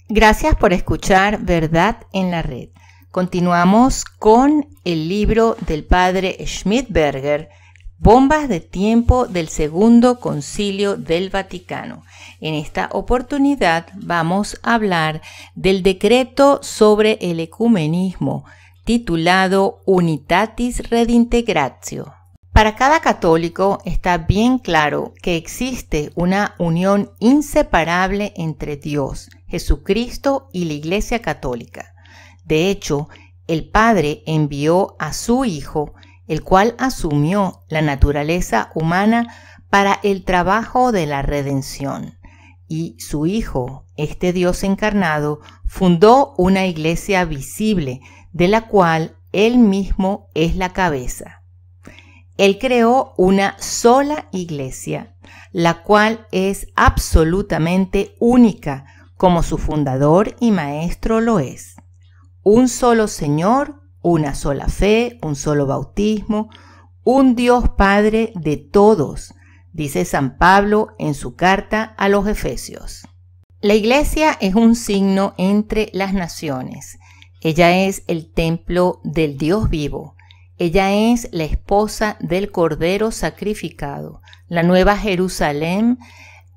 Gracias por escuchar Verdad en la Red. Continuamos con el libro del padre Schmidberger, Bombas de tiempo del Segundo Concilio del Vaticano. En esta oportunidad vamos a hablar del decreto sobre el ecumenismo, titulado Unitatis Redintegratio. Para cada católico está bien claro que existe una unión inseparable entre Dios, Jesucristo y la Iglesia Católica. De hecho, el Padre envió a su Hijo, el cual asumió la naturaleza humana para el trabajo de la redención. Y su Hijo, este Dios encarnado, fundó una iglesia visible, de la cual Él mismo es la cabeza. Él creó una sola iglesia, la cual es absolutamente única, como su fundador y maestro lo es. Un solo Señor, una sola fe, un solo bautismo, un Dios Padre de todos, dice San Pablo en su carta a los Efesios. La iglesia es un signo entre las naciones. Ella es el templo del Dios vivo. Ella es la esposa del Cordero sacrificado, la nueva Jerusalén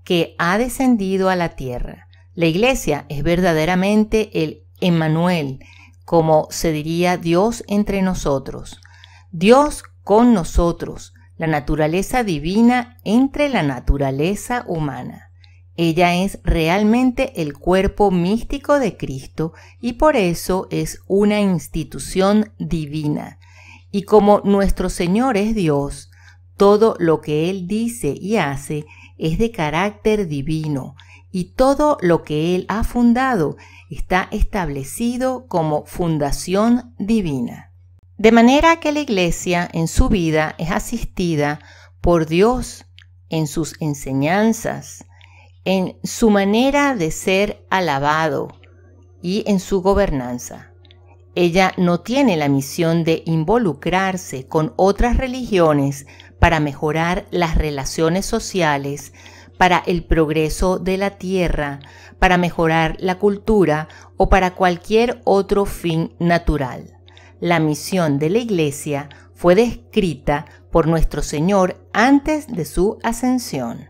que ha descendido a la tierra. La iglesia es verdaderamente el Emmanuel, como se diría Dios entre nosotros. Dios con nosotros, la naturaleza divina entre la naturaleza humana. Ella es realmente el cuerpo místico de Cristo y por eso es una institución divina. Y como nuestro Señor es Dios, todo lo que Él dice y hace es de carácter divino, y todo lo que Él ha fundado está establecido como fundación divina. De manera que la Iglesia en su vida es asistida por Dios en sus enseñanzas, en su manera de ser alabado y en su gobernanza. Ella no tiene la misión de involucrarse con otras religiones para mejorar las relaciones sociales, para el progreso de la tierra, para mejorar la cultura o para cualquier otro fin natural. La misión de la Iglesia fue descrita por nuestro Señor antes de su ascensión.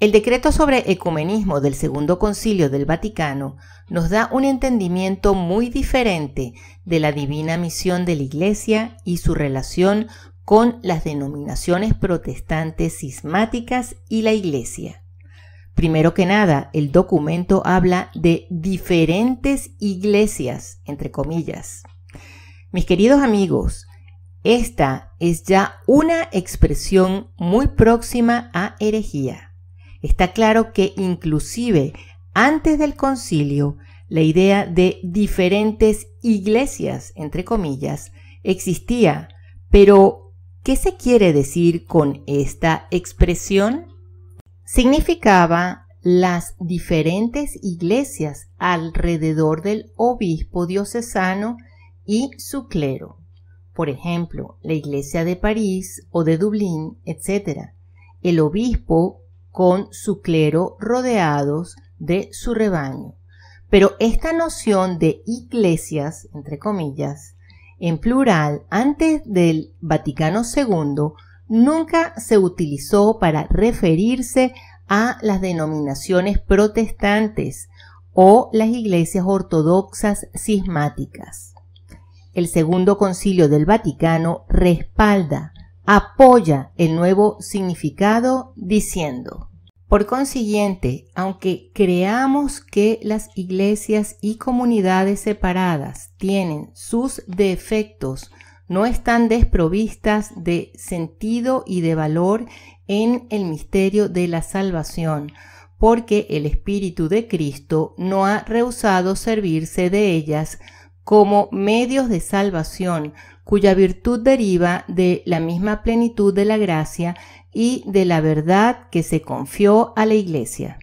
El decreto sobre ecumenismo del Segundo Concilio del Vaticano nos da un entendimiento muy diferente de la divina misión de la Iglesia y su relación con las denominaciones protestantes cismáticas y la Iglesia. Primero que nada, el documento habla de diferentes iglesias, entre comillas. Mis queridos amigos, esta es ya una expresión muy próxima a herejía. Está claro que inclusive antes del concilio, la idea de diferentes iglesias, entre comillas, existía. Pero, ¿qué se quiere decir con esta expresión? Significaba las diferentes iglesias alrededor del obispo diocesano y su clero. Por ejemplo, la iglesia de París o de Dublín, etc. El obispo con su clero rodeados de su rebaño. Pero esta noción de iglesias, entre comillas, en plural, antes del Vaticano II, nunca se utilizó para referirse a las denominaciones protestantes o las iglesias ortodoxas cismáticas. El Segundo Concilio del Vaticano respalda, apoya el nuevo significado diciendo: por consiguiente, aunque creamos que las iglesias y comunidades separadas tienen sus defectos, no están desprovistas de sentido y de valor en el misterio de la salvación, porque el Espíritu de Cristo no ha rehusado servirse de ellas como medios de salvación, cuya virtud deriva de la misma plenitud de la gracia y de la verdad que se confió a la Iglesia.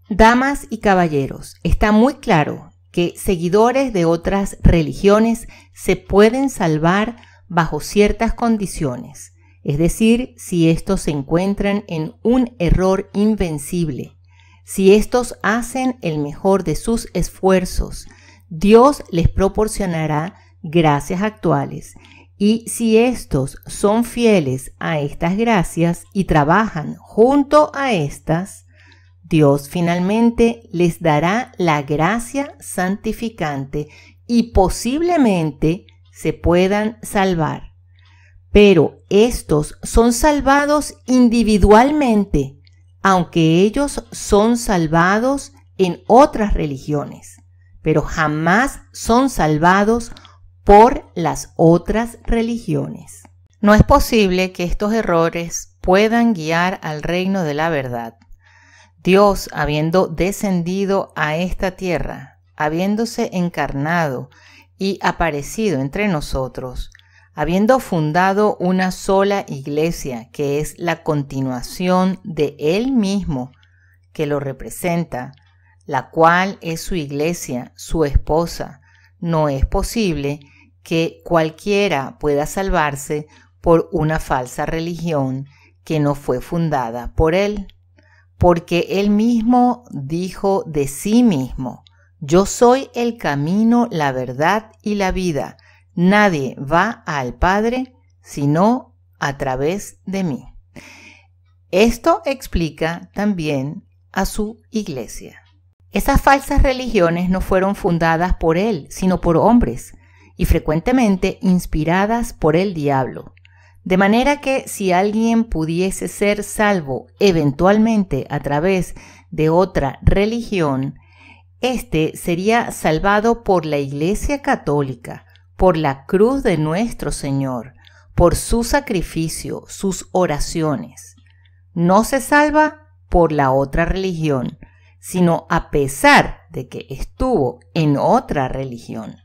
Damas y caballeros, está muy claro que seguidores de otras religiones se pueden salvar bajo ciertas condiciones. es decir, si estos se encuentran en un error invencible. Si estos hacen el mejor de sus esfuerzos, Dios les proporcionará gracias actuales. Y si estos son fieles a estas gracias y trabajan junto a estas, Dios finalmente les dará la gracia santificante y posiblemente se puedan salvar. Pero estos son salvados individualmente, aunque ellos son salvados en otras religiones, pero jamás son salvados por las otras religiones. No es posible que estos errores puedan guiar al reino de la verdad. Dios, habiendo descendido a esta tierra, habiéndose encarnado y aparecido entre nosotros, habiendo fundado una sola iglesia que es la continuación de Él mismo, que lo representa, la cual es su iglesia, su esposa, no es posible que cualquiera pueda salvarse por una falsa religión que no fue fundada por Él, porque Él mismo dijo de sí mismo: yo soy el camino, la verdad y la vida. Nadie va al Padre sino a través de mí. Esto explica también a su iglesia. Esas falsas religiones no fueron fundadas por Él, sino por hombres, y frecuentemente inspiradas por el diablo. De manera que si alguien pudiese ser salvo eventualmente a través de otra religión, éste sería salvado por la Iglesia Católica, por la cruz de nuestro Señor, por su sacrificio, sus oraciones. No se salva por la otra religión, sino a pesar de que estuvo en otra religión.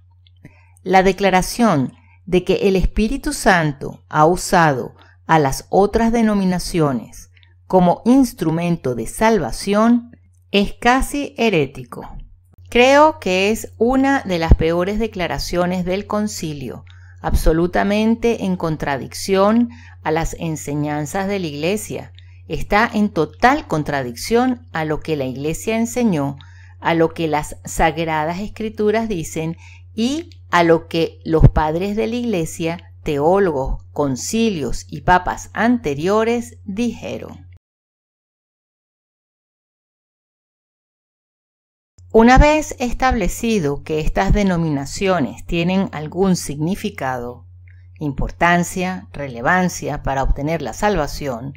La declaración de que el Espíritu Santo ha usado a las otras denominaciones como instrumento de salvación es casi herético. Creo que es una de las peores declaraciones del concilio, absolutamente en contradicción a las enseñanzas de la Iglesia. Está en total contradicción a lo que la Iglesia enseñó, a lo que las Sagradas Escrituras dicen y a lo que los padres de la Iglesia, teólogos, concilios y papas anteriores dijeron. Una vez establecido que estas denominaciones tienen algún significado, importancia, relevancia para obtener la salvación,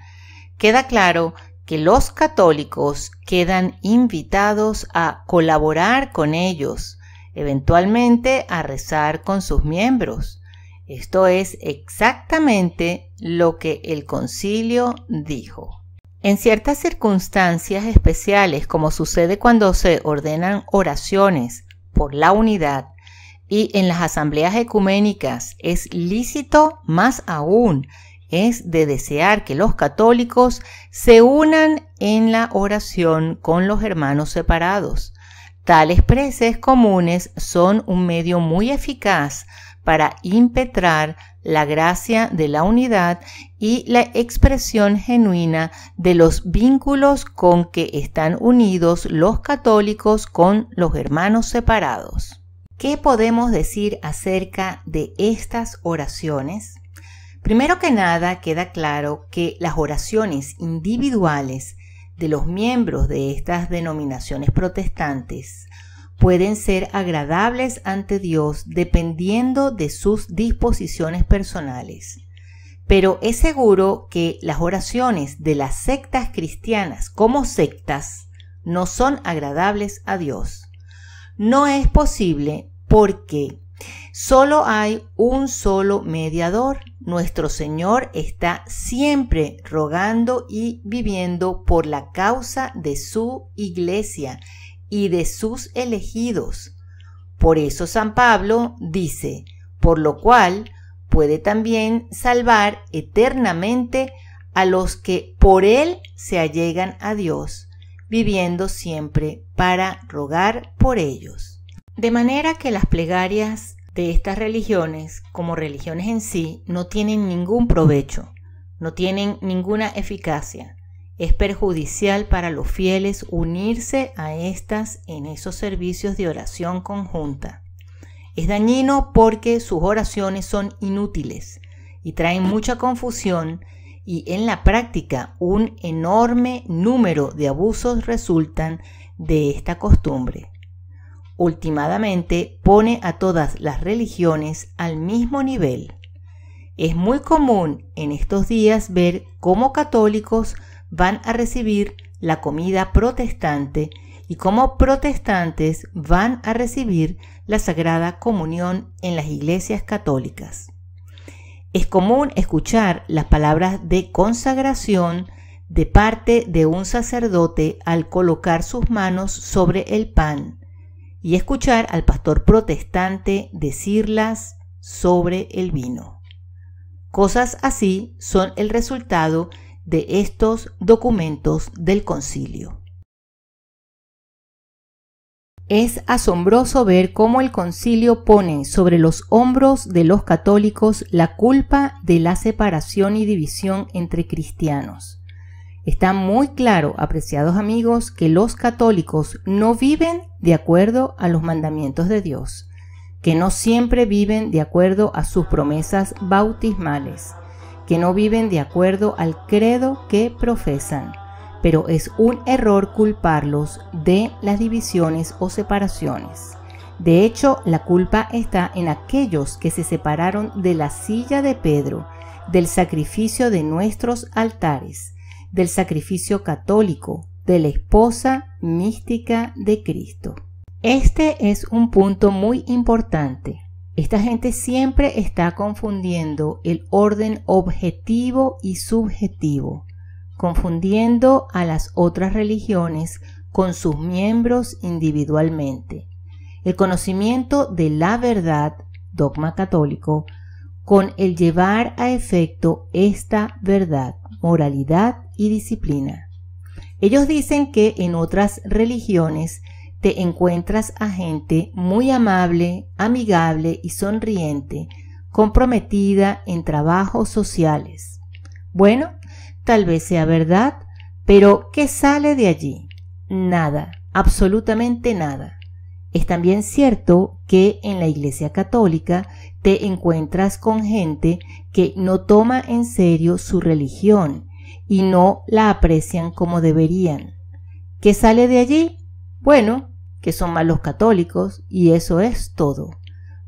queda claro que los católicos quedan invitados a colaborar con ellos, eventualmente a rezar con sus miembros. Esto es exactamente lo que el concilio dijo. En ciertas circunstancias especiales, como sucede cuando se ordenan oraciones por la unidad, y en las asambleas ecuménicas es lícito más aún, es de desear que los católicos se unan en la oración con los hermanos separados. Tales preces comunes son un medio muy eficaz para impetrar la gracia de la unidad y la expresión genuina de los vínculos con que están unidos los católicos con los hermanos separados. ¿Qué podemos decir acerca de estas oraciones? Primero que nada, queda claro que las oraciones individuales de los miembros de estas denominaciones protestantes pueden ser agradables ante Dios dependiendo de sus disposiciones personales. Pero es seguro que las oraciones de las sectas cristianas como sectas no son agradables a Dios. No es posible porque solo hay un solo mediador. Nuestro Señor está siempre rogando y viviendo por la causa de su iglesia y de sus elegidos. Por eso San Pablo dice, por lo cual puede también salvar eternamente a los que por él se allegan a Dios, viviendo siempre para rogar por ellos. De manera que las plegarias de estas religiones, como religiones en sí, no tienen ningún provecho. no tienen ninguna eficacia. Es perjudicial para los fieles unirse a estas en esos servicios de oración conjunta. Es dañino porque sus oraciones son inútiles y traen mucha confusión, y en la práctica un enorme número de abusos resultan de esta costumbre. Últimamente pone a todas las religiones al mismo nivel. Es muy común en estos días ver cómo católicos van a recibir la comida protestante y cómo protestantes van a recibir la Sagrada Comunión en las iglesias católicas. Es común escuchar las palabras de consagración de parte de un sacerdote al colocar sus manos sobre el pan y escuchar al pastor protestante decirlas sobre el vino. Cosas así son el resultado de estos documentos del concilio. Es asombroso ver cómo el concilio pone sobre los hombros de los católicos la culpa de la separación y división entre cristianos. Está muy claro, apreciados amigos, que los católicos no viven de acuerdo a los mandamientos de Dios, que no siempre viven de acuerdo a sus promesas bautismales, que no viven de acuerdo al credo que profesan, pero es un error culparlos de las divisiones o separaciones. De hecho, la culpa está en aquellos que se separaron de la silla de Pedro, del sacrificio de nuestros altares, del sacrificio católico, de la esposa mística de Cristo. Este es un punto muy importante. Esta gente siempre está confundiendo el orden objetivo y subjetivo, confundiendo a las otras religiones con sus miembros individualmente. El conocimiento de la verdad, dogma católico, con el llevar a efecto esta verdad, moralidad y disciplina. Ellos dicen que en otras religiones te encuentras a gente muy amable, amigable y sonriente, comprometida en trabajos sociales. Bueno, tal vez sea verdad, pero ¿qué sale de allí? Nada, absolutamente nada. Es también cierto que en la Iglesia Católica te encuentras con gente que no toma en serio su religión y no la aprecian como deberían. ¿Qué sale de allí? Bueno, que son malos católicos y eso es todo.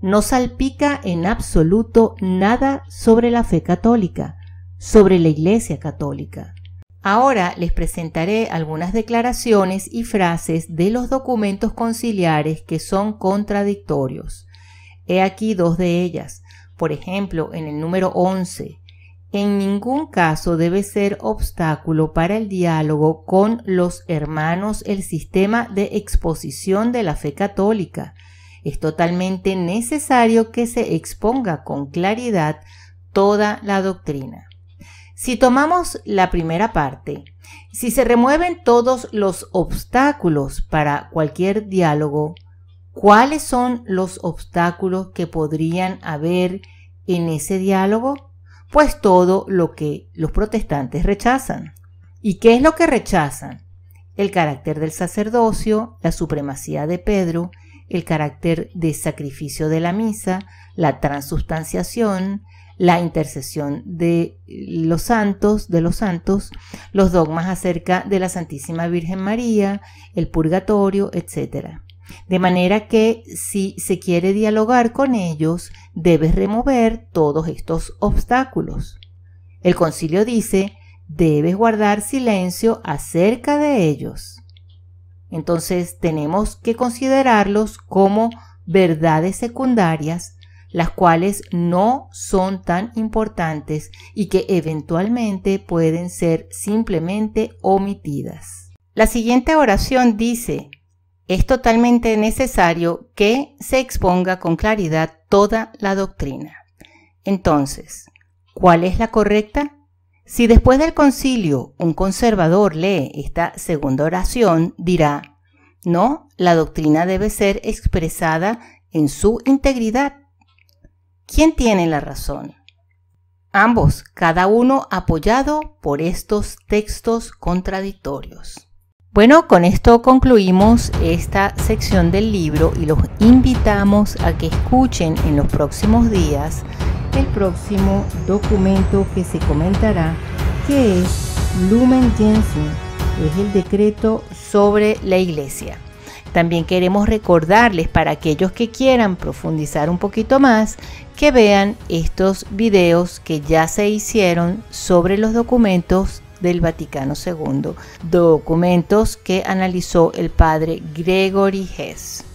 No salpica en absoluto nada sobre la fe católica, sobre la Iglesia Católica. Ahora les presentaré algunas declaraciones y frases de los documentos conciliares que son contradictorios. He aquí dos de ellas. Por ejemplo, en el número 11. En ningún caso debe ser obstáculo para el diálogo con los hermanos el sistema de exposición de la fe católica. Es totalmente necesario que se exponga con claridad toda la doctrina. Si tomamos la primera parte, si se remueven todos los obstáculos para cualquier diálogo, ¿cuáles son los obstáculos que podrían haber en ese diálogo? Pues todo lo que los protestantes rechazan. ¿Y qué es lo que rechazan? El carácter del sacerdocio, la supremacía de Pedro, el carácter de sacrificio de la misa, la transubstanciación, la intercesión de los santos, los dogmas acerca de la Santísima Virgen María, el purgatorio, etc. De manera que si se quiere dialogar con ellos, debes remover todos estos obstáculos. El concilio dice, debes guardar silencio acerca de ellos. Entonces tenemos que considerarlos como verdades secundarias, las cuales no son tan importantes y que eventualmente pueden ser simplemente omitidas. La siguiente oración dice, es totalmente necesario que se exponga con claridad toda la doctrina. Entonces, ¿cuál es la correcta? Si después del concilio un conservador lee esta segunda oración, dirá, no, la doctrina debe ser expresada en su integridad. ¿Quién tiene la razón? ambos, cada uno apoyado por estos textos contradictorios. Bueno, con esto concluimos esta sección del libro y los invitamos a que escuchen en los próximos días el próximo documento que se comentará, que es Lumen Gentium, es el decreto sobre la Iglesia. También queremos recordarles, para aquellos que quieran profundizar un poquito más, que vean estos videos que ya se hicieron sobre los documentos del Vaticano II, documentos que analizó el padre Gregory Hess.